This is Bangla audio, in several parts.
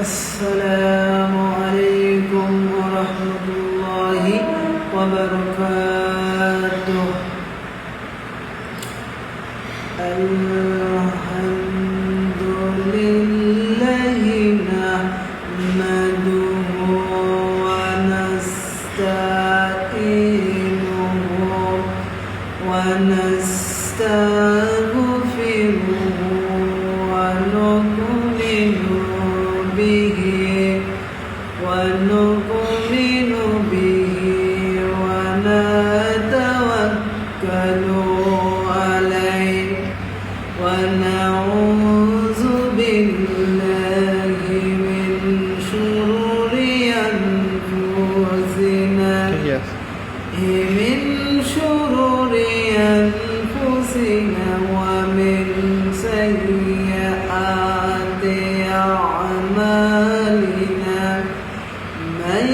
السلام عليكم ورحمة الله وبركاته. الحمد لله نحمده ونستعينه ونستغفره ونؤمن به ونتوكل عليه ونعوذ بالله من شرور أنفسنا ومن سيئات أعمالنا. من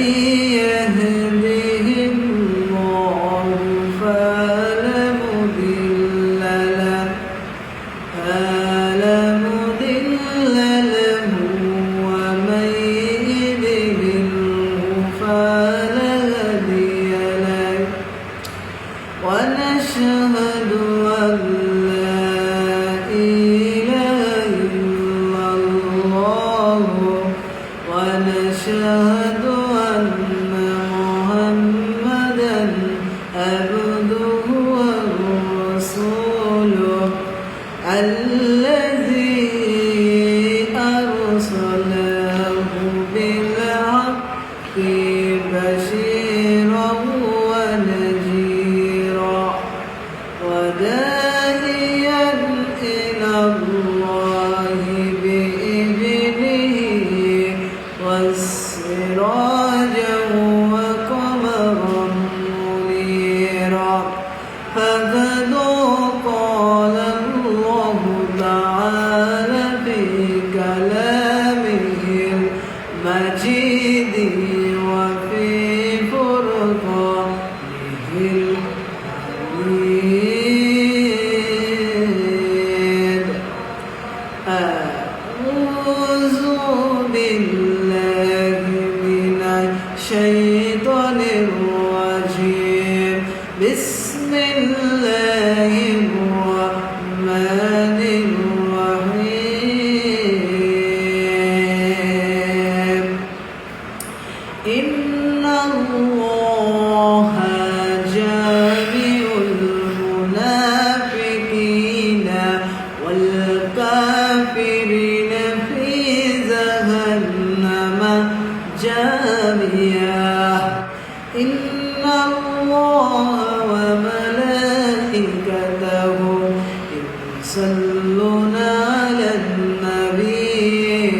يهده الله فلا مضل له ومن يضلله فلا هادي له. ونشهد أن لا إله إلا الله ونشهد أن محمدا عبده ورسوله الذي أرسله بالحق بشيرا ونذيرا وداعيا إلى الله بإذنه وسراجا وقمرا منيرا. فقد قال الله تعالى في كلامه المجيد وفي فرقانه الحميد. أعوذ بالله من الشيطان الرجيم. بسم الله الرحمن الرحيم. إن الله جامع المنافقين والكافرين في جهنم جميعا. إن الله وملائكته يصلون على النبي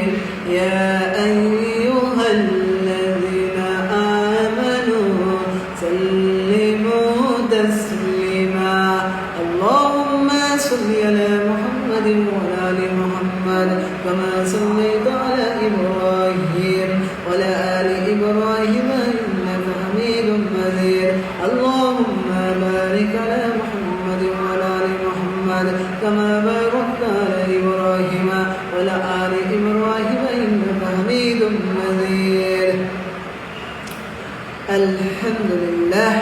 يا أيها الذين آمنوا سلموا تسليما. اللهم صل على محمد وعلى آل محمد كما صليت على إبراهيم وعلى آل إبراهيم إنك حميد مجيد. اللهم بارك على محمد وعلى آل محمد كما باركت على إبراهيم وعلى آل إبراهيم إنك حميد مجيد. আলহামদুলিল্লাহ।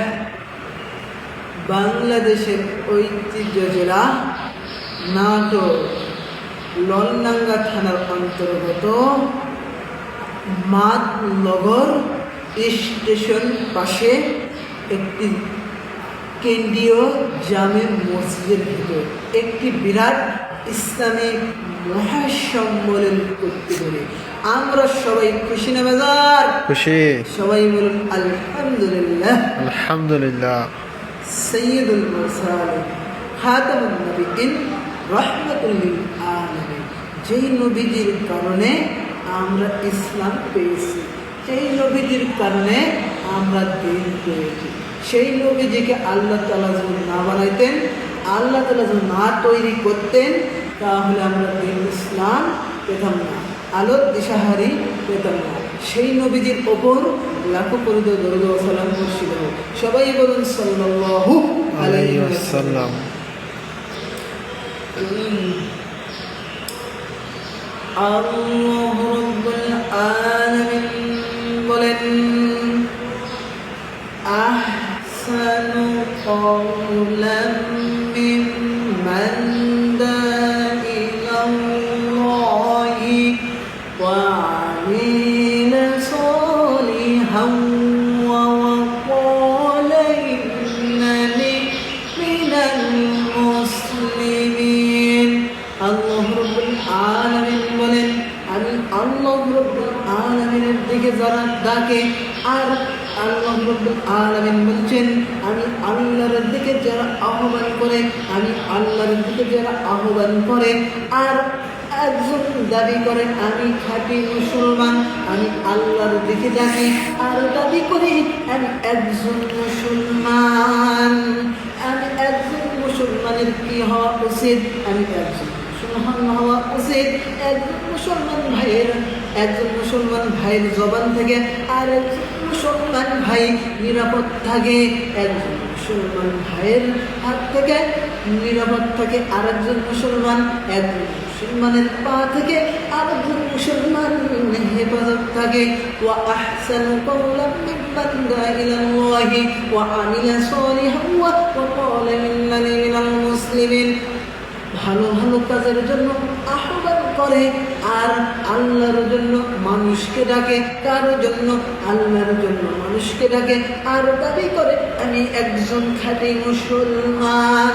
বাংলাদেশের ঐতিহ্য জেলা নাটোর ললডাঙ্গা থানার অন্তর্গত মাদনগর স্টেশন পাশে একটি কেন্দ্রীয় জামে মসজিদের ভিতর একটি বিরাট ইসলামী মহাসম্মেলন করতে বলে আমরা সবাই খুশি না বেজার? খুশি। সবাই বলুন আলহামদুলিল্লাহ। আলহামদুলিল্লাহ। সাইয়্যিদুল মুরসালিন খাতামুন নবিয়্যিন রাহমাতুল লিল আলামিন, যেই নবীজির কারণে আমরা ইসলাম পেয়েছি, সেই নবীজির কারণে আমরা দিন পেয়েছি। সেই নবীজিকে আল্লাহ তাআলা যদি না বানাইতেন, আল্লাহ তাআলা যদি না তৈরি করতেন, তাহলে আমরা দিন ইসলাম পেতাম না, আলোর দিশাহারি পেতাম না। সেই নবীজির ওপর লাখো কোটি দরুদ ও সালাম বর্ষিত হোক। সবাই বলুন সাল্লাল্লাহু আলাইহি ওয়াসাল্লাম। আল্লাহু রাব্বুল আল্লাহ রাব্বুল আলামিনের দিকে যারা ডাকে, আর আল্লাহ রাব্বুল আলামিন বলছেন আমি আল্লাহর দিকে যারা আহ্বান করে, আমি আল্লাহর দিকে যারা আহ্বান করে আর একজন দাবি করে আমি খাঁটি মুসলমান, আমি আল্লাহর দিকে ডাকি আর দাবি করি আমি একজন মুসলমান। আমি একজন মুসলমানের কি হওয়া উচিত? আমি একজন মুসলমান হওয়া উচিত। একজন মুসলমান ভাইয়ের জবান থেকে আর একজন মুসলমান ভাই নিরাপদ থাকে, একজন মুসলমান ভাইয়ের হাত থেকে নিরাপদ থাকে আর একজন মুসলমান, একজন মুসলমানের পা থেকে আরেকজন মুসলমান হেফাজত থাকে। ওয়া আহসানু কাওলাম মিম্মান দাআ ইলাল্লাহি ওয়া আমিলা সালিহান ওয়া ক্বালা ইন্নানি মিনাল মুসলিমিন। ভালো ভালো কাজের জন্য আহ্বান করে আর আল্লাহর জন্য মানুষকে ডাকে, কারো জন্য আল্লাহর জন্য মানুষকে ডাকে আর দাবি করে আমি একজন খাঁটি মুসলমান।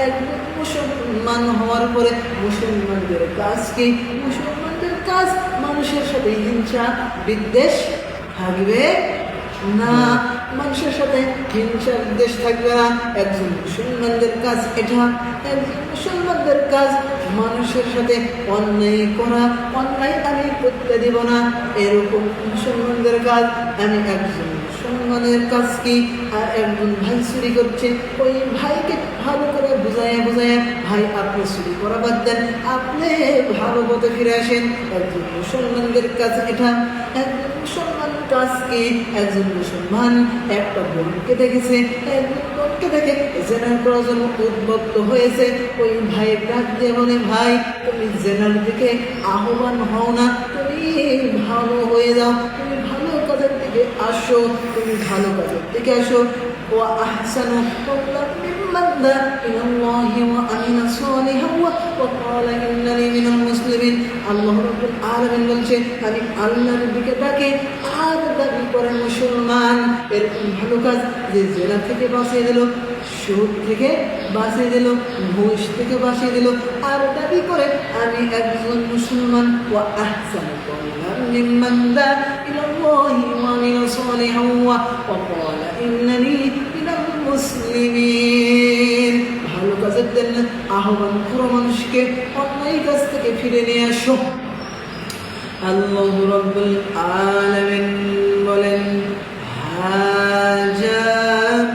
একজন মুসলমান হওয়ার পরে মুসলমানদের কাজ কি? মুসলমানদের কাজ মানুষের সাথে হিংসা বিদ্বেষ থাকবে না, মানুষের সাথে হিংসা বিদ্বেষ থাকবে না। একজন মুসলমানদের কাজ এটা। একজন মুসলমানদের কাজ মানুষের সাথে অন্যায় করা, অন্যায় আমি করতে দিব না, এরকম মুসলমানদের কাজ। আমি একজন মুসলমানের কাজ কি? আর একজন ভাই চুরি করছে, ওই ভাইকে ভালো করে বুঝাইয়া ভাই আপনি চুরি করা বাদ দেন, আপনি ভালো পথে ফিরে আসেন। একজন মুসলমানদের কাজ এটা। একজন মুসলমান কাজ কি? একজন মুসলমান একটা বোনকে দেখেছে, একজন বোনকে দেখে জেনার করার জন্য উদ্বুদ্ধ হয়েছে, ওই ভাই ডাক দিয়ে বলে ভাই তুমি জেনার দিকে আহ্বান হও না, তুমি ভালো হয়ে যাও, তুমি ভালো কাজের দিকে আসো, তুমি ভালো কাজের দিকে আসো। ওয়া আহসানু কাওলাম মিম্মান দাআ ইলাল্লাহি ওয়া আমিলা সালিহান ওয়া ক্বালা ইন্নানি মিনাল মুসলিমিন। আল্লাহ রাব্বুল আলামিন বলছেন আমি আল্লাহর দিকে ডাকি আর দাবি করে মুসলমান। এরকম ভালো কাজ যে জেনা থেকে বাঁচিয়ে দিল, সুদ থেকে বাঁচিয়ে দিল, ঘুষ থেকে বাঁচিয়ে দিল আর দাবি করে আমি একজন মুসলমান। ওয়া আহসানু কাওলাম মিম্মান দাআ ইলাল্লাহি ওয়া আমিলা সালিহান ওয়া ক্বালা ইন্নানি মিনাল মুসলিমিন। ভালো কাজের জন্য আহ্বান করো মানুষকে, অন্যায় কাজ থেকে ফিরে নিয়ে আসো। আল্লাহ রাব্বুল আলামিন বলেন হাজা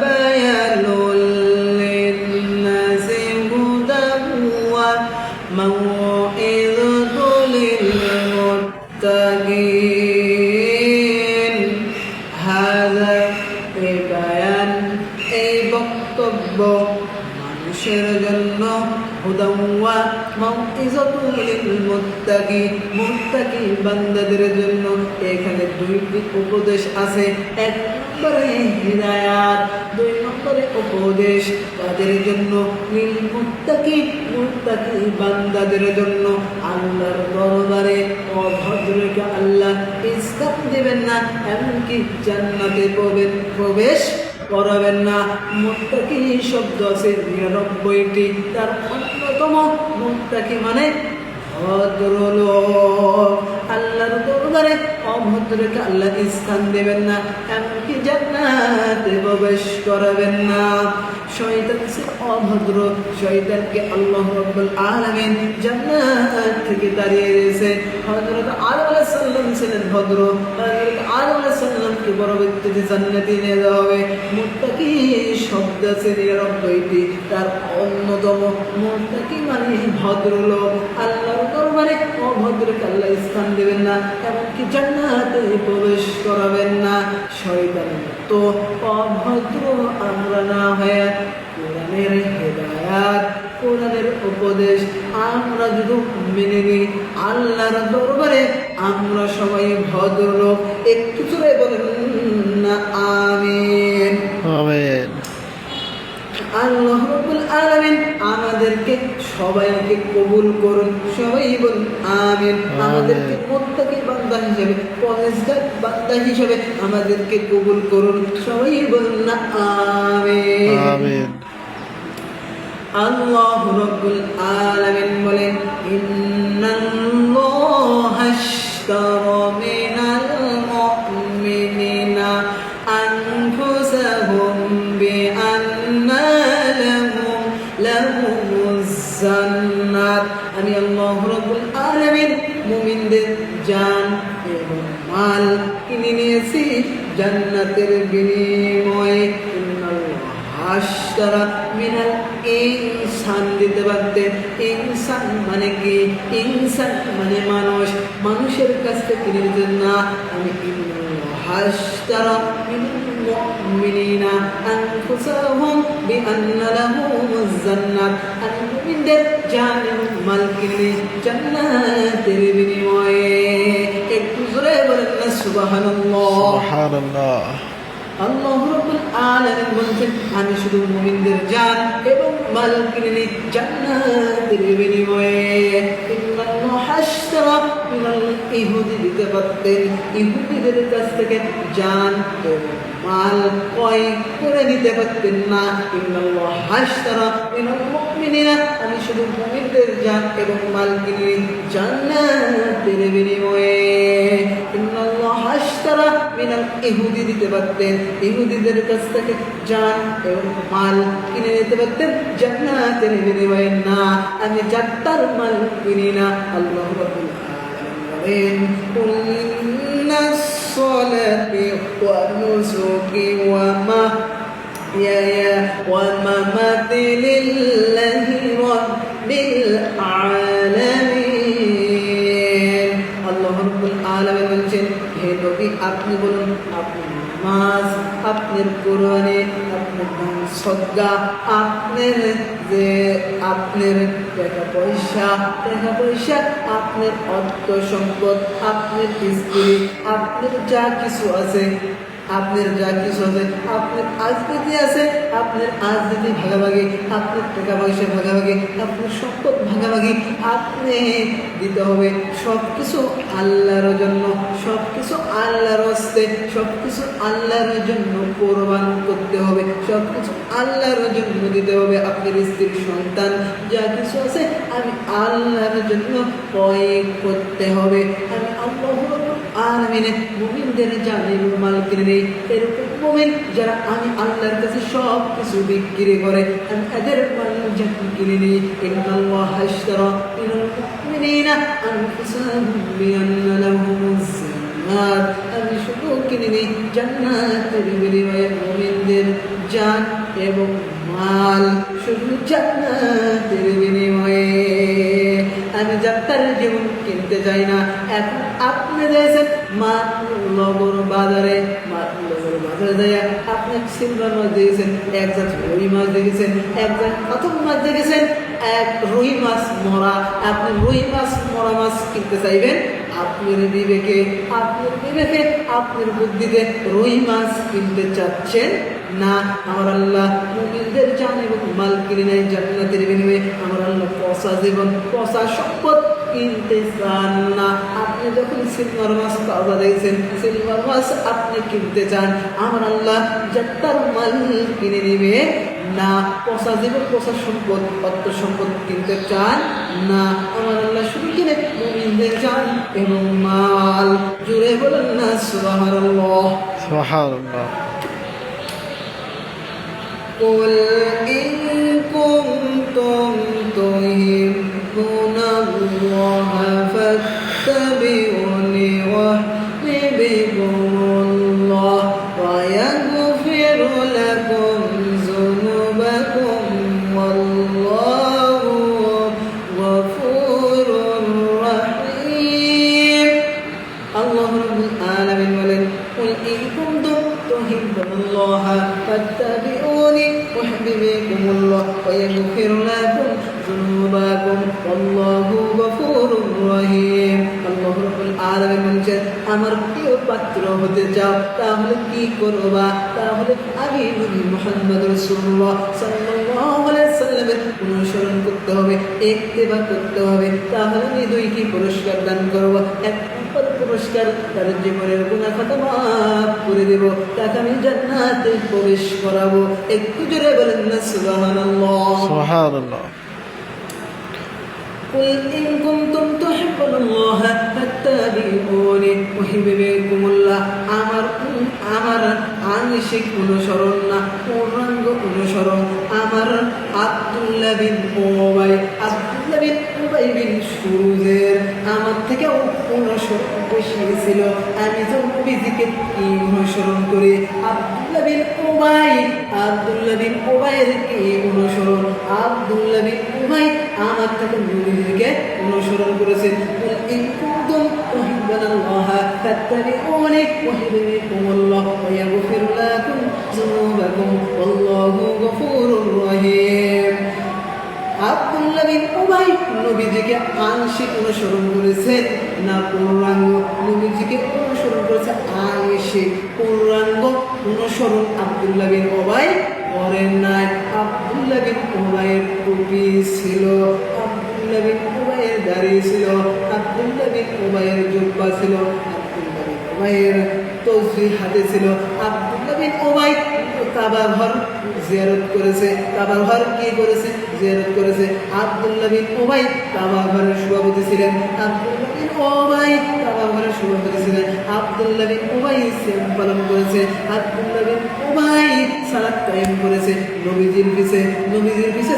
বায়ানুল লিন্নাসি হুদান ওয়া মাউইযাতুল লিল মুত্তাকিন। হাজা এই বায়ান, এই বক্তব্য মানুষের জন্য, হুদান ওয়া মাউইযাতুল লিল মুত্তাকিন, মুত্তাকি বান্দাদের জন্য। এখানে দুইটি উপদেশ আছে, এক নম্বরে হিদায়াত, দুই নম্বরে উপদেশ তাদের জন্য। লিল মুত্তাকি, মুত্তাকি বান্দাদের জন্য। আল্লাহর দরবারে অভদ্রকে আল্লাহ ইসলাম দেবেন না, এমনকি জান্নাতে প্রবেশ করাবেন না। মুত্তাকি শব্দ আছে ৯৯টি, তার অন্যতম মুত্তাকি মানে ভদ্রলোক। আল্লাহর দরবারে অভদ্রকে আল্লাহ স্থান দেবেন না, এমনকি জান্নাতে প্রবেশ করাবেন না। শয়তান ছিল অভদ্র, শয়তানকে আল্লাহ রাব্বুল আলামিন জান্নাত থেকে তাড়িয়ে দিয়েছে। হযরত আদম আলাইহিস সালাম ছিলেন ভদ্র, হযরত আদম আলাইহিস সালামকে পরবর্তীতে জান্নাতে নিয়ে যাওয়া হবে। মুত্তাকি শব্দ আছে ৯৯টি, তার অন্যতম মুত্তাকি মানে ভদ্রলোক। আল্লাহর দরবারে অভদ্রকে আল্লাহ স্থান দেবেন না, এমনকি জান্নাতে প্রবেশ করাবেন না। শয়তান তো অভদ্র আমরা না হয়ে কোরআনের হিদায়াত, কোরআনের উপদেশ আমরা যদি মেনে নিই, আল্লাহর দরবারে আমরা সবাই ভদ্রলোক। একটু জোরে বলেন না আমিন। আমিন। আল্লাহ রাব্বুল আলামিন আমাদেরকে সবাইকে কবুল করুন, সবাই বলুন আমিন। আমাদেরকে মুত্তাকি বান্দা হিসেবে, পরহেজগার বান্দা হিসেবে আমাদেরকে কবুল করুন, সবাই বলুন না আমিন। আমিন। আল্লাহ রাব্বুল আলামিন বলেন ইন্নাল্লাহা اشترى من المؤمنين أنفسهم بأن لهم الجنة আমি আল্লাহ রাব্বুল আলামিন মুমিনদের জান এবং মাল কিনে নিয়েছি জান্নাতের বিনিময়ে আশতারা মিনাল ইনসান দিতে পারতেন ইনসান মানে কি ইনসান মানে মানুষ মানুষের কাছ থেকে কিনে নিতেন না আমি আশতারা মিনাল মুমিনিনা আনফুসাহুম বিআন্না লাহুমুজ জান্নাত আমি মুমিনদের জান এবং মাল কিনে জান্নাতের বিনিময়ে একটু জোরে বলেন না সুবহানাল্লাহ সুবহানাল্লাহ। আল্লাহ রাব্বুল আলামিন বলেন আমি শুধু মুমিনদের জান এবং মাল কিনে নিই জান্নাতের বিনিময়ে ইন্নাল্লাহ আশতারা মিনাল ইহুদি দিতে পারতেন ইহুদিদের কাছ থেকে জান এবং মাল ক্রয় করে নিতে পারতেন না ইন্নাল্লাহ আশতারা মিনাল মুমিনিনা আমি শুধু মুমিনদের জান এবং মাল কিনে নিই জান্নাতের বিনিময়ে ইন্নাল্লাহ আশতারা মিনাল ইহুদি দিতে পারতেন ইহুদিদের কাছ থেকে জান এবং মাল কিনে নিতে পারতেন জান্নাতের বিনিময়ে না আমি জান্নাতের মাল কিনি না আল্লাহ রাব্বুল আলামিন কুল ইন্নাস সালাতি ওয়া নুসুকি ওয়া মাহইয়ায়া ওয়া মামাতি লিল্লাহি রাব্বিল আলামিন আল্লাহ রাব্বুল আলামিন বলেন হে নবী আপনি বলুন আপনি নামাজ আপনার কোরআনে আপনার সদকা আপনার যে আপনার টাকা পয়সা আপনার অর্থ সম্পদ আপনার স্ত্রী আপনার যা কিছু আছে আপনার আজনীতি আছে আপনার আজনীতি ভাগাভাগি আপনার টাকা পয়সা ভাগাভাগি আপনার সম্পদ ভাগাভাগি আপনি দিতে হবে সবকিছু আল্লাহর জন্য সবকিছু আল্লাহর হস্তে সবকিছু আল্লাহর জন্য কোরবান করতে হবে সবকিছু আল্লাহর জন্য দিতে হবে আপনার স্ত্রীর সন্তান যা কিছু আছে আমি আল্লাহর জন্য প্রয়োগ করতে হবে আমি আল্লাহ আলামিন মুমিনদের জানে মাল কিনে নেই এরকম মুমিন যারা আমি আল্লাহর কাছে সব কিছু বিক্রি করে আমি এদের মাল যখন কিনে নিই ইন্নাল্লাহ আশতারা মিনাল মুমিনিনা আনফুসাহুম বিআন্না লাহুমুজ জান্নাত আমি শুধু কিনে নিই জান্নাতের বিনিময়ে মুমিনদের জান এবং মাল শুধু জান্নাতের বিনিময়ে আমি যাত্রার জীবন কিনতে চাই না এখন আপনি দিয়েছেন মাতলবর বাজারে যায় আপনি সিলভার মাছ দিয়েছেন এক জাত রুই মাছ দেখেছেন এক জাত প্রথম মাছ দেখেছেন এক রুই মাছ মরা আপনি রুই মাছ মরা মাছ কিনতে চাইবেন আপনার বিবেকে আপনার বুদ্ধিতে রুই মাছ কিনতে চাচ্ছেন না আমার আল্লাহ মুমিনদের জান এবং মাল কিনে নেয় জান্নাতের বিনিময়ে আমার আল্লাহ পচা জীবন পচা সম্পদ কিনতে চান না আপনি যখন সিলভার মাছ তাজা দিয়েছেন সিলভার মাছ আপনি কিনতে চান আমার আল্লাহ জান্নাতের মাল কিনে নেবে না পচা জীবন পচা সম্পদ অর্থ সম্পদ কিনতে চান না আমার আল্লাহ শুধু কিনে মুমিনদের জান এবং মাল জুড়ে বলেন না সুবহানাল্লাহ সুবহানাল্লাহ। قل إن كنتم تحبون الله فاتبعوني يحببكم الله ويغفر لكم ذنوبكم والله غفور رحيم الله رب العالمين বলেন قل إن كنتم تحبون الله فاتبعوني يحببكم الله ويغفر لكم ذنوبكم والله غفور رحيم আল্লাহ রাব্বুল আলামিন বলেন আমার প্রিয় পাত্র হতে চাও তাহলে কি করবা তাহলে আমি নবী মুহাম্মদ রাসূলুল্লাহ সাল্লাল্লাহু আলাইহি ওয়াসাল্লামের অনুসরণ করতে হবে ইত্তেবা করতে হবে তাহলে আমি দুইটি পুরস্কার দান করব এক পুরস্কার তার জীবনের গুনাহ খাতা মাফ করে দেব তাকে আমি জান্নাতে প্রবেশ করাবো একটু জোরে বলেন না সুবহানাল্লাহ সুবহানাল্লাহ। قل إن كنتم تحبون الله فاتبعوني يحببكم الله আমার আংশিক অনুসরণ না পূর্ণাঙ্গ অনুসরণ আমার আব্দুল্লাহ বিন উবাই বিন সুরুজের আমার থেকেও অনুসরণ বেশি ছিল। আমি তো নবীজিকে কি অনুসরণ করি, আব্দুল্লাহ বিন উবাইয়ের কি অনুসরণ, আব্দুল্লাহ বিন উবাই আমার থেকে নবীজিকে অনুসরণ করেছেন। কুল ইন কুনতুম তুহিব্বুনাল্লাহা ফাত্তাবিউনি ইউহিব্বুকুমুল্লাহ ওয়া ইয়াগফির লাকুম যুনুবাকুম ওয়াল্লাহু গফুরুর রহিম। আব্দুল্লাহ বিন উবাই নবীজিকে আংশিক অনুসরণ করেছেন না পূর্ণাঙ্গ? নবীজিকে অনুসরণ করেছে আংশিক, পূর্ণাঙ্গ অনুসরণ আব্দুল্লাহ বিন উবাই করেন নাই। আব্দুল্লাহ বিন উবাইয়ের টুপি ছিল, আব্দুল্লাহ বিন উবাইয়ের দাড়ি ছিল, আব্দুল্লাহ বিন উবাইয়ের জুব্বা ছিল, আব্দুল্লাহ বিন উবাইয়ের তসবিহ হাতে ছিল। আব্দুল্লাহ বিন উবাই কাবা ঘর জিয়ারত করেছে, কাবা ঘর কি করেছে? জিয়ারত করেছে। আব্দুল্লাহ বিন উবাই কাবা ঘরের সভাপতি ছিলেন, আব্দুল্লাহ বিন উবাই কাবা ঘরের সভাপতি ছিলেন। আব্দুল্লাহ বিন উবাই সিয়াম পালন করেছে, আব্দুল্লাহ বিন উবাই সালাত কায়েম করেছে, নবীজির পিছে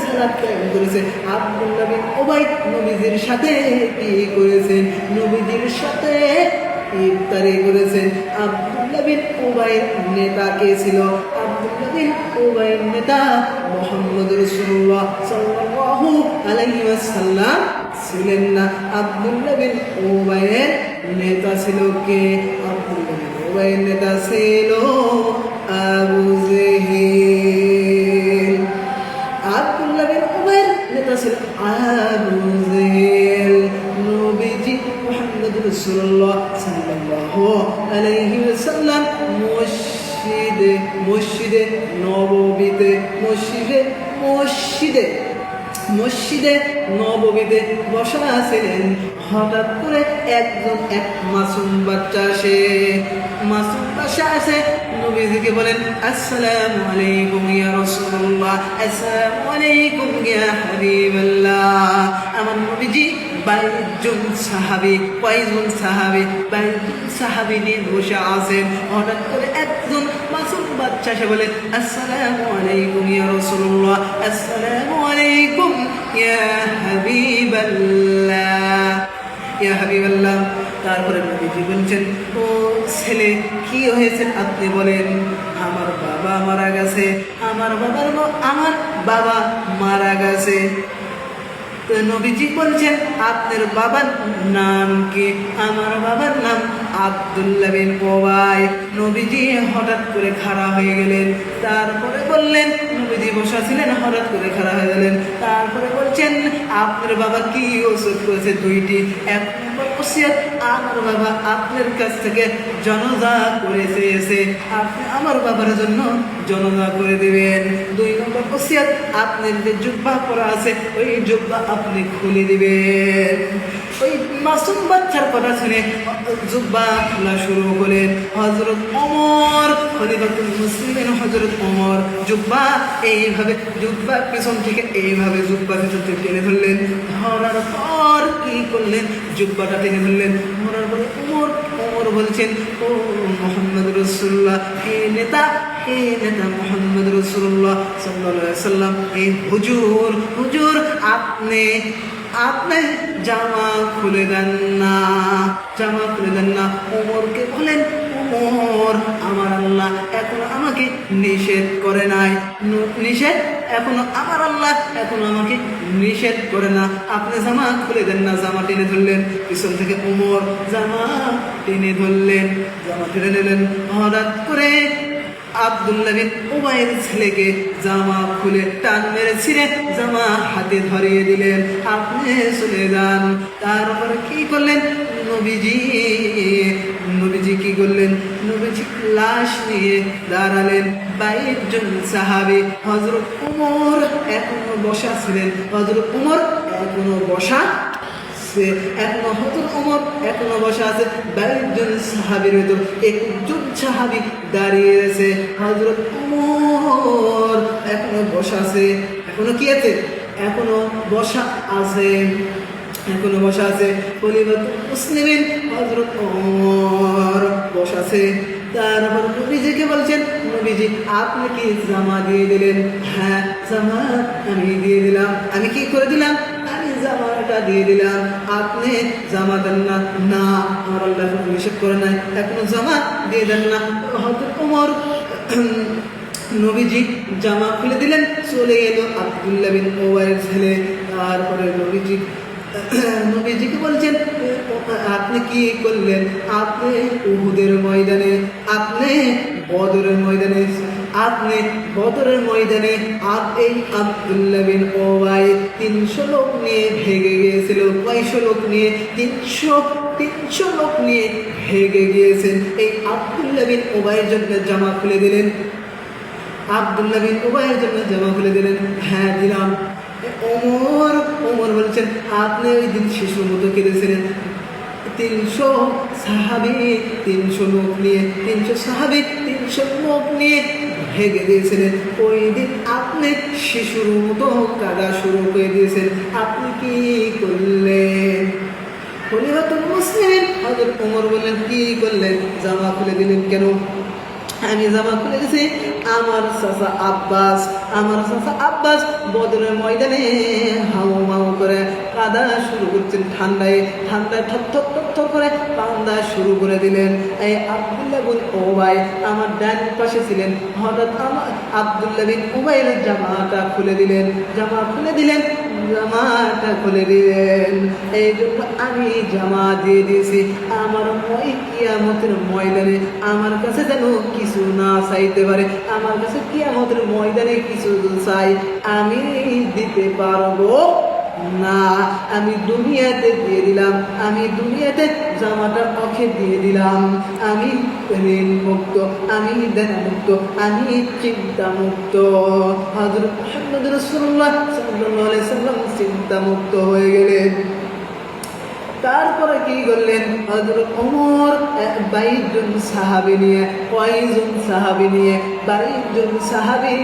সালাত কায়েম করেছে। আব্দুল্লাহ বিন উবাই নবীজির সাথে কি করেছেন? নবীজির সাথে ইফতারি করেছেন। আব্দুল্লাহ বিন উবাইয়ের নেতা কে ছিল? আব্দুল্লাহ বিন উবাইয়ের নেতা মুহাম্মদ রাসূলুল্লাহ সাল্লাল্লাহু আলাইহি ওয়াসাল্লাম ছিলেন না। আব্দুল্লাহ বিন উবাইয়ের নেতা ছিল কে? আব্দুল্লাহ বিন উবাইয়ের নেতা ছিল আবু জেহেল। আব্দুল্লাহ বিন উবাইয়ের নেতা ছিল আবু জেহেল। নবীজি মুহাম্মদ রাসূলুল্লাহ সাল্লাল্লাহু আলাইহি ওয়াসাল্লাম মসজিদে নববীতে বসা ছিলেন। হঠাৎ করে এক মাসুম বাচ্চা আসে নবীজিকে বলেন, আসসালামু আলাইকুম ইয়া রাসূলুল্লাহ, আসসালামু আলাইকুম ইয়া হাবিবাল্লাহ। আমার নবীজি 22 জন সাহাবী নিয়ে বসে আছেন। হঠাৎ করে একজন মাসুম বাচ্চা এসে বলে, আসসালামু আলাইকুম ইয়া রাসূলুল্লাহ, আসসালামু আলাইকুম ইয়া হাবিবাল্লাহ। তারপরে নবীজি বলছেন, ও ছেলে কি হয়েছে আপনি বলেন। আমার বাবা মারা গেছে। তো নবীজি বলছেন, আপনার বাবার নাম কি? আমার বাবার নাম আব্দুল্লাহ বিন উবাই। নবীজি হঠাৎ করে খাড়া হয়ে গেলেন। তারপরে বললেন, নবীজি বসা ছিলেন, হঠাৎ করে খাড়া হয়ে গেলেন। তারপরে বলছেন, আপনার বাবা কি ওসিয়ত করেছে? 2টি। 1 নম্বর ওসিয়ত, আমার বাবা আপনার কাছ থেকে জানাজা করে চেয়েছে, আপনি আমার বাবার জন্য জানাজা করে দিবেন। 2 নম্বর ওসিয়ত, আপনার যে জুব্বা পরা আছে ওই জুব্বা আপনি খুলে দিবেন। ওই মাসুম বাচ্চার কথা শুনে জুব্বা খোলা শুরু করলেন। হযরত ওমর খলিফাতুল মুসলিমিন হযরত ওমর জুব্বা পিছন থেকে টেনে ধরলেন। ধরার পর কি করলেন? জুব্বাটা টেনে ধরলেন। ধরার পরে ওমর বলছেন, ও মুহাম্মদ রাসূলুল্লাহ, হে নেতা মুহাম্মদ রাসূলুল্লাহ সাল্লাল্লাহু আলাইহি ওয়াসাল্লাম, এই হুজুর আপনি জামা খুলে দেন না। ওমরকে বলেন, ওমর, আমার আল্লাহ এখনো আমাকে নিষেধ করে নাই, আমাকে নিষেধ করে না, আপনি জামা খুলে দেন না। জামা টেনে ধরলেন, পিছন থেকে ওমর জামা টেনে নিলেন। হঠাৎ করে আব্দুল্লাহ বিন উবাইয়ের ছেলেকে জামা খুলে টান মেরে ছিঁড়ে জামা হাতে ধরিয়ে দিলেন, আপনি চলে যান। তারপরে কি করলেন? নবীজি কি করলেন? নবীজি লাশ নিয়ে দাঁড়ালেন। 22 জন সাহাবী। হযরত ওমর এখনো বসা ছিলেন। হযরত ওমর এখনো বসা আছে। 22 জন সাহাবীর ভেতর 21 জন সাহাবী দাঁড়িয়ে আছে। হযরত ওমর এখনো বসা আছে। এখনো বসা আছে। এখনো বসা আছে খলিফাতুল মুসলিমিন হযরত ওমর বসা আছে। তারপর নবীজিকে বলছেন, নবীজি আপনি কি জামা দিয়ে দিলেন? হ্যাঁ, জামা আমি দিয়ে দিলাম। আমি কি করে দিলাম? আমি জামাটা দিয়ে দিলাম। আপনি জামা দেন না? না, আমার আল্লাহ নিষেধ করে নাই, এখনো জামা দিয়ে দেন না। হযরত ওমর নবীজি জামা খুলে দিলেন, চলে গেল আব্দুল্লাহ বিন উবাইয়ের ছেলে। তারপরে নবীজিকে বলছেন, আপনি কি করলেন? আপনি উহুদের ময়দানে, আপনি বদরের ময়দানে, এই আব্দুল্লাহ বিন উবাই 300 লোক নিয়ে ভেগে গিয়েছিল। কয়শো লোক নিয়ে? 300 লোক নিয়ে ভেগে গিয়েছেন। এই আব্দুল্লাহ বিন উবাইয়ের জন্য জামা খুলে দিলেন। আব্দুল্লাহ বিন উবাইয়ের জন্য জামা খুলে দিলেন। হ্যাঁ, দিলাম। ওমর বলছেন, আপনি ওই দিন শিশুর মতো কেঁদেছিলেন। 300 লোক নিয়ে ভেগে দিয়েছিলেন। ওই দিন আপনি শিশুর মতো কাঁদা শুরু করে দিয়েছেন। আপনি কি করলেন? খলিফাতুল মুসলিমিন হযরত ওমর বললেন, কি করলেন? জামা খুলে দিলেন কেন? আমি জামা খুলে দিয়েছি। আমার চাচা আব্বাস বদরের ময়দানে হাউ মাউ করে কাঁদা শুরু করছেন। ঠান্ডায় থর করে কাঁদা শুরু করে দিলেন। এই আব্দুল্লাহ বিন উবাই আমার ডান পাশে ছিলেন। হঠাৎ আমার আব্দুল্লাহ বিন উবাইয়ের জামাটা খুলে দিলেন। এই জন্য আমি জামা দিয়ে দিয়েছি। আমার কিয়ামতের ময়দানে আমার কাছে যেন কিছু না চাইতে পারে। আমার কাছে কিয়ামতের ময়দানে কিছু চাই, আমি দিতে পারবো না। আমি দুনিয়াতে দিয়ে দিলাম, আমি দুনিয়াতে জামাটা ওকে দিয়ে দিলাম। আমি ঋণ মুক্ত, আমি দেনা মুক্ত, আমি চিন্তা মুক্ত। হযরত মুহাম্মদ রাসূলুল্লাহ সাল্লাল্লাহু আলাইহি সাল্লাম চিন্তা মুক্ত হয়ে গেলেন। তারপরে কি করলেন? হযরত ওমর 22 জন সাহাবী নিয়ে, কয়জন সাহাবী নিয়ে? 22 জন সাহাবীর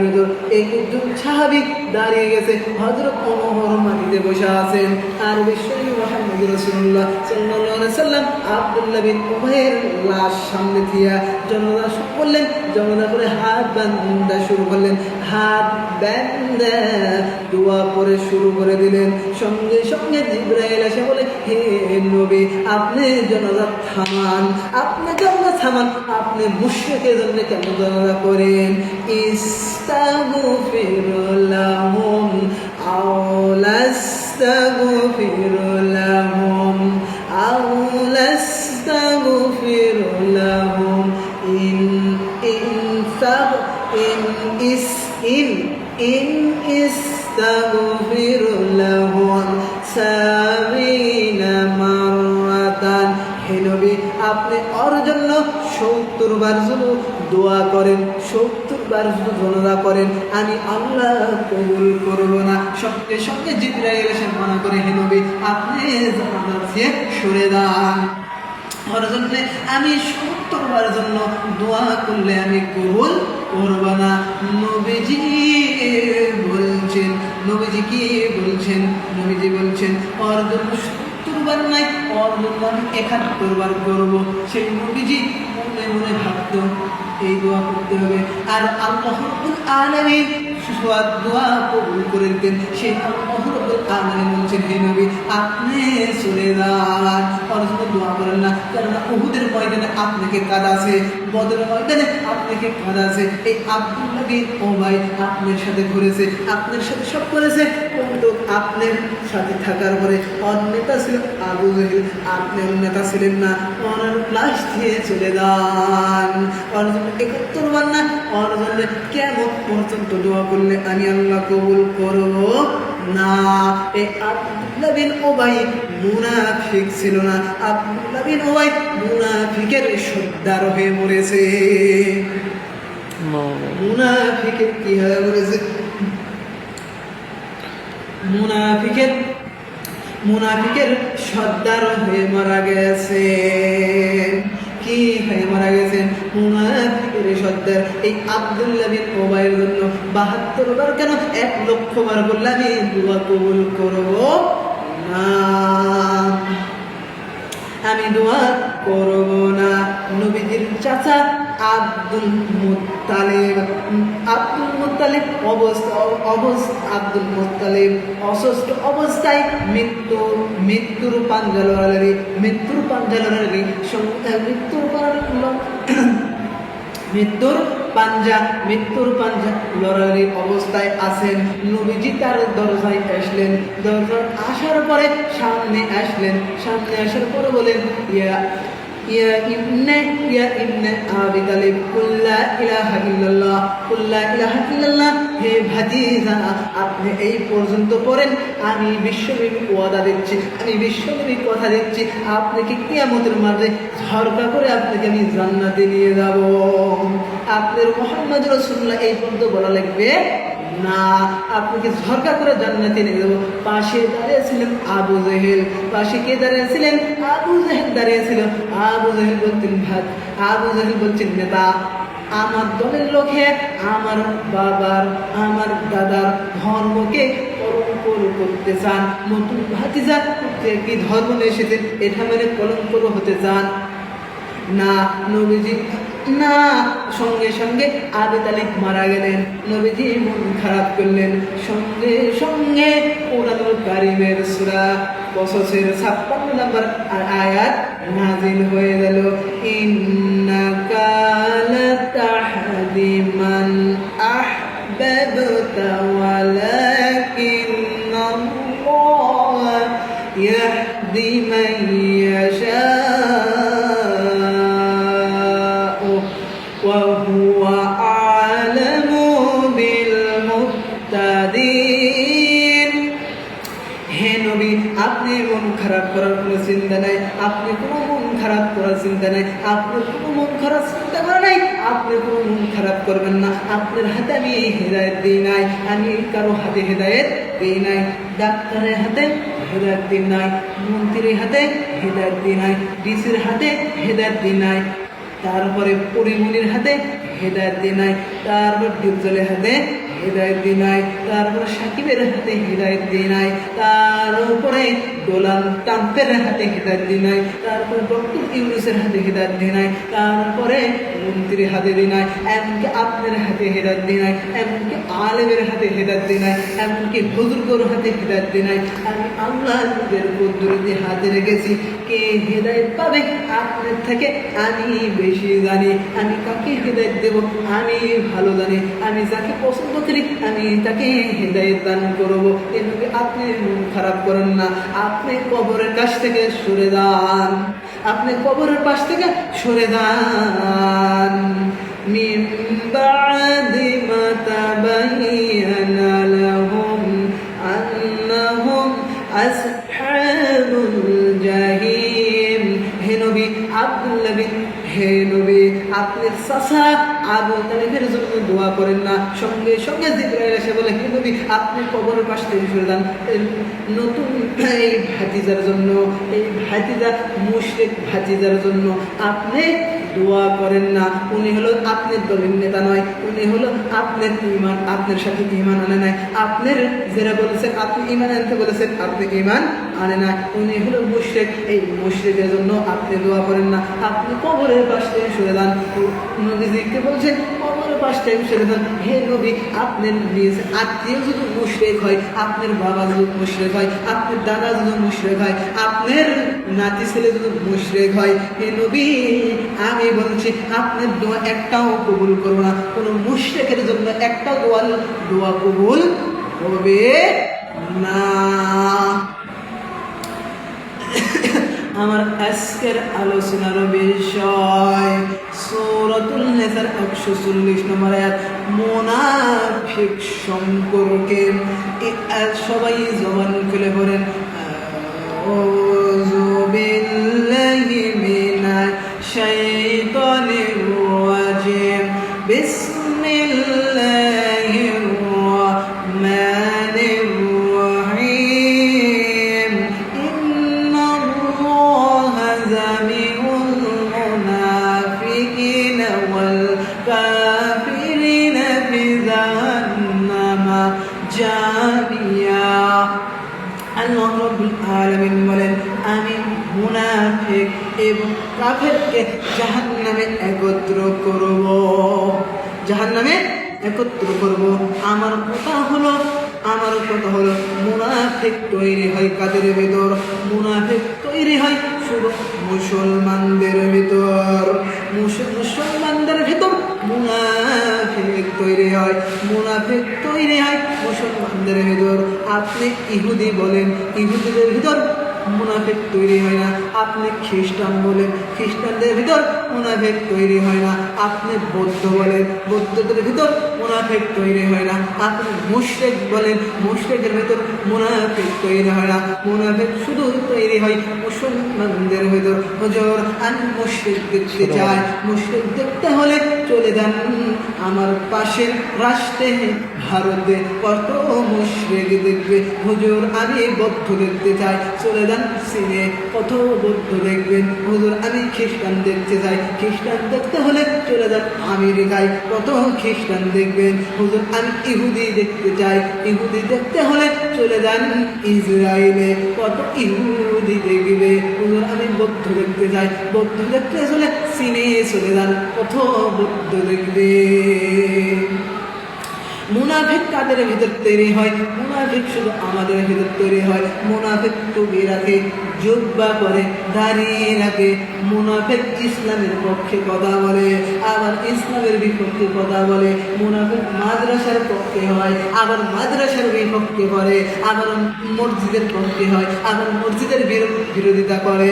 ভিতর একজন সাহাবী দাঁড়িয়ে গেছে। হযরত ওমর মাটিতে বসে আছেন। আর বিশ্বনবী মুহাম্মদ রাসূলুল্লাহ সাল্লাল্লাহু আলাইহি সাল্লাম আব্দুল্লাহ বিন উবাইয়ের লাশ সামনে দিয়া জনতা শুরু করলেন। জনতা করে হাত বান্ধা শুরু করলেন। হাত বান্ধা দোয়া করে শুরু করে দিলেন। সঙ্গে সঙ্গে জিবরাইল এসে বলে, হে নবী, আপনি জনতা থামান, আপনি মুশরিকের জন্য কেন জনতা করেন? ইস্তাগফির লাহুম আও লাস্তাগফির লাহুম আও লাস্তাগফির লাহুম ইন ইস্তাগফির লাহুম 70 মাররাতান। হে নবী, আপনি ওর জন্য 70 বার দোয়া করেন, 70 বার জনদা করেন, আমি আল্লাহ কবুল করব না। সঙ্গে সঙ্গে জিবরাইল এসে মানা করে, হে নবী, আপনি জানাজা থেকে সরে যান। ওর জন্য আমি 70 বার জন্য দোয়া করলে আমি কবুল করব না। নবীজি বলছেন ওর জন্য 70 বার নাই, ওর জন্য আমি 71 বার করবো। সেই নবীজি মনে মনে ভাবত এই দোয়া করতে হবে। আর আল্লাহ রাব্বুল আলামিন দোয়া কবুল করে দিতেন। সেই আল্লাহ রাব্বুল আলামিন বলছেন, হে নবী, আপনি চলে যান, ওর জন্য দোয়া করেন না। কেননা উহুদের ময়দানে আপনাকে কাঁদাছে, বদরের ময়দানে আপনাকে কাঁদাছে। এই আব্দুল্লাহ বিন উবাই আপনার সাথে ঘুরেছে, আপনার সাথে সব করেছে, কিন্তু আপনার সাথে থাকার পরে ওর নেতা ছিল আবু জাহেল, আপনি ওর নেতা ছিলেন না। ওনার লাশ দিয়ে চলে যান। ওর জন্য 71 বার না, ওর জন্য কিয়ামত পর্যন্ত দোয়া করলে আমি আল্লাহ কবুল করব না। এই আব্দুল্লাহ বিন উবাই মুনাফিক ছিল না। আব্দুল্লাহ বিন উবাই মুনাফিকের সর্দার হয়ে মরেছে। মুনাফিকের কি হয়ে মরেছে? মুনাফিকের সর্দার হয়ে মারা গেছে। কি হয়ে মারা গেছেন? মুনাফিকের পরিষদের এই আব্দুল্লাহ বিন উবাইয়ের জন্য 72 বার কেন 1 লক্ষ বার বললে আমি দোয়া কবুল করব না, আমি দোয়া করব না। নবীজির চাচা আব্দুল মুত্তালিব অসুস্থ অবস্থায় মৃত্যুর পাঞ্জা লড়ালড়ি লড়ালড়ি অবস্থায় আছেন। নবীজি তার দরজায় আসলেন, দরজায় আসার পরে সামনে আসার পরে বলেন, ইয়া ইবনে আবি তালিব কুল লা ইলাহা ইল্লাল্লাহ, হে ভাতিজা আপনি এই পর্যন্ত পড়েন, আমি বিশ্বনবী ওয়াদা দিচ্ছি, আমি বিশ্বনবী কথা দিচ্ছি, আপনাকে কিয়ামতের মাঝে ঝরকা করে আপনাকে আমি জান্নাতে নিয়ে যাব। আপনার মুহাম্মদ রাসূলুল্লাহ এই পর্যন্ত বলা লাগবে না, আপনাকে ঝরকা করে জান্নাতে নিয়ে যাবো। পাশে দাঁড়িয়েছিলেন আবু জেহেল, পাশে কে দাঁড়িয়েছিলেন? আবু জেহেল দাঁড়িয়েছিল। আবু জেহেল বলছেন নেতা, আমার দলের লোকে আমার বাবার আমার দাদার ধর্মকে কলঙ্ক করতে চান, নতুন ভাতিজা কি ধর্ম নিয়ে এসেছেন এটা মানে কলঙ্ক হতে চান না। নবীজি না, সঙ্গে সঙ্গে আবু তালিব মারা গেলেন। নবীজি মন খারাপ করলেন। সঙ্গে সঙ্গে কোরআনুল কারীমের সূরা কসসের 56 নম্বর আয়াত নাযিল হয়ে গেল, ইন্নাকা লাতাহদি মান আহবাবতা ওয়ালাকিন্নাল্লাহ ইয়াহদি মান ইয়াশা وهو أعلم بالمهتدين। হে নবী, আপনি মন খারাপ করার কোনো চিন্তা নাই, আপনি কোনো মন খারাপ করার চিন্তা নাই, আপনার কোনো মন খারাপ চিন্তা করা নাই, আপনি কোনো মন খারাপ করবেন না। আপনার হাতে আমি হেদায়েত দিই নাই, আমি কারো হাতে হেদায়েত দিই নাই। ডাক্তারের হাতে হেদায়েত দিই নাই, মন্ত্রীর হাতে হেদায়েত দিই নাই, ডিসির হাতে হেদায়েত দিই নাই, তারপরে পরিমণির হাতে হেদায়েত দিই নাই, তারপর ডিপজলের হাতে হেদায়েত দিই নাই, তারপর সাকিবের হাতে হেদায়েত দিই নাই, তার উপরে ডোনাল্ড ট্রাম্পের হাতে হেদায়েত দিই নাই, তারপর ডক্টর ইউনূসের হাতে হেদায়েত দিই নাই, তারপরে মন্ত্রীর হাতে দিই নাই, এমনকি আপনার হাতে হেদায়েত দিই নাই, এমনকি আলেমের হাতে হেদায়েত দিই নাই, এমনকি বুজুর্গের হাতে হেদায়েত দিই নাই। আমি আল্লাহ নিজের কুদরতি হাতে রেখেছি। কে হেদায়েত পাবে আপনার থেকে আমি বেশি জানি। আমি কাকে হেদায়েত দেব আমি ভালো জানি। আমি যাকে পছন্দ করি আমি তাকে হেদায়েত দান করব। এভাবে আপনি মন খারাপ করেন না, আপনি কবরের কাছ থেকে সরে যান, আপনি কবরের পাশ থেকে সরে যান। মিন বা'দি মা তাবায়্যানা লাহুম আন্নাহুম আসহাবুল জাহিম। হে নবী আব্দুল্লাহ বিন আপনার চাচা আবু তালিবের জন্য দোয়া করেন না। সঙ্গে সঙ্গে জিবরাইল এসে বলে, হে নবী আপনি কবরের পাশ থেকে সরে যান, নতুন এই ভাতিজার জন্য, এই ভাতিজা মুশরিক ভাতিজার জন্য আপনি দোয়া করেন না। উনি হলো আপনার দলের নেতা নয়, উনি হলো আপনার ঈমান, আপনার সাথে ঈমান আনে নাই। আপনার যারা বলেছেন আপনি ঈমান আনতে বলেছেন, আপনি ঈমান আনে না। উনি হলো মুশরিক, এই মুশরিকের জন্য আপনি দোয়া করেন না। আপনি কবরের পাশ থেকে সরে যান। নবীজিকে বলছেন কবরের পাশ থেকে সরে যান। হে নবী আপনার নিজ আত্মীয় যদি মুশরিক হয়, আপনার বাবা যদি মুশরিক হয়, আপনার দাদা যদি মুশরিক হয়, আপনার নাতি ছেলে যদি মুশরিক হয়, হে নবী আমি বলছি আপনার দোয়া একটাও কবুল করবো না। কোনো মুশরিকের জন্য একটাও দোয়া কবুল হবে না। আমার আজকের আলোচনার বিষয় সূরাতুল নিসার 140 নম্বর আয়াত, মুনাফিক সম্পর্কে। সবাই জবান খুলে পড়েন, আউযু বিল্লাহি মিনাশ শাইতানির রাজিম, বিসমিল্লাহির রাহমানির রাহিম। ইন্নাল্লাহা জামিউল মুনাফিকিনা ওয়াল মুনাফিক এবং কাফেরকে জাহান্নামে একত্র করব, জাহান্নামে একত্র করব। আমার কথা হলো মুনাফিক তৈরি হয় কাদের ভেতর? মুনাফিক তৈরি হয় শুধু মুসলমানদের ভেতর। মুসলমানদের ভেতর মুনাফিক তৈরি হয়, মুনাফিক তৈরি হয় মুসলমানদের ভেতর। আপনি ইহুদি বলেন, ইহুদিদের ভিতর মুনাফিক তৈরি হয় না। আপনি খ্রিস্টান বলেন, খ্রিস্টানদের ভিতর মুনাফিক তৈরি হয় না। আপনি বৌদ্ধ বলেন, বৌদ্ধদের ভিতর মুনাফিক তৈরি হয় না। আপনি মুশরিক বলেন, মুশরিকের ভিতর মুনাফিক তৈরি হয় না। মুনাফিক শুধু তৈরি হয় মুসলমানদের ভিতর। হুজুর আমি মুশরিক দেখতে চাই, মুশরিক দেখতে হলে চলে যান আমার পাশের রাষ্ট্রে ভারতে, কত মুশরিক দেখবে। হুজুর আমি বৌদ্ধ দেখতে চাই, চলে যান চীনে, কত বৌদ্ধ দেখবেন। হুজুর আমি খ্রিস্টান দেখতে চাই, খ্রিস্টান দেখতে হলে চলে যান আমেরিকায়, কত খ্রিস্টান দেখবেন। হুজুর আমি ইহুদি দেখতে চাই, ইহুদি দেখতে হলে চলে যান ইসরায়েলে, কত ইহুদি দেখবে। হুজুর আমি বৌদ্ধ দেখতে চাই, বৌদ্ধ দেখতে হলে চীনে চলে যান, কত বৌদ্ধ দেখবে। মুনাফিক কাদের ভিতর তৈরি হয়? মুনাফিক শুধু আমাদের ভিতর তৈরি হয়। মুনাফিক টুপি রাখে, জুব্বা পরে, দাঁড়িয়ে রাখে। মুনাফিক ইসলামের পক্ষে কথা বলে, আবার ইসলামের বিপক্ষে কথা বলে। মুনাফিক মাদ্রাসার পক্ষে হয়, আবার মাদ্রাসার বিপক্ষে করে, আবার মসজিদের পক্ষে হয়, আবার মসজিদের বিরোধিতা করে,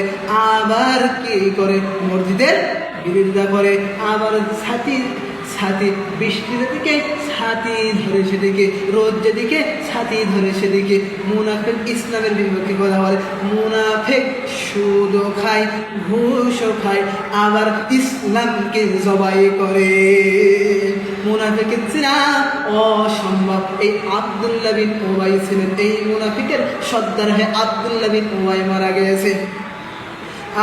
আবার কি করে? মসজিদের বিরোধিতা করে। আবার ছাতি বৃষ্টি যেদিকে ছাতি ধরে সেদিকে, রোদ যেদিকে ছাতি ধরে সেদিকে। মুনাফিক ইসলামের বিপক্ষে কথা বলে। মুনাফিক সুদও খায়, ঘুষও খায়, আবার ইসলামকে জবাই করে। মুনাফিকের চেনা অসম্ভব। এই আব্দুল্লাহ বিন উবাই ছিলেন, এই মুনাফিকের সর্দার হয়ে আব্দুল্লাহ বিন উবাই মারা গেছে।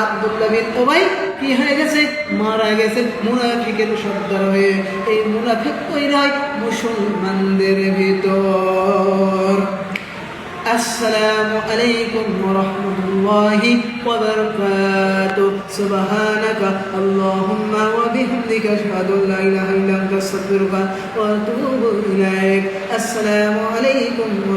আব্দুল্লাহ বিন উবাই কি হয়ে গেছে? মারা গেছে মুনাফিকের সর্দার হয়ে। এই মুনাফিক তৈরি হয় মুসলমানদের ভিতর। আসসালামু আলাইকুম ওয়া রাহমাতুল্লাহি ওয়া বারাকাতুহু। সুবহানাকা আল্লাহুম্মা ওয়া বিহামদিকা আশহাদু আল লা ইলাহা ইল্লা আনতা আস্তাগফিরুকা ওয়া আতুবু ইলাইক। আসসালামু আলাইকুম ওয়া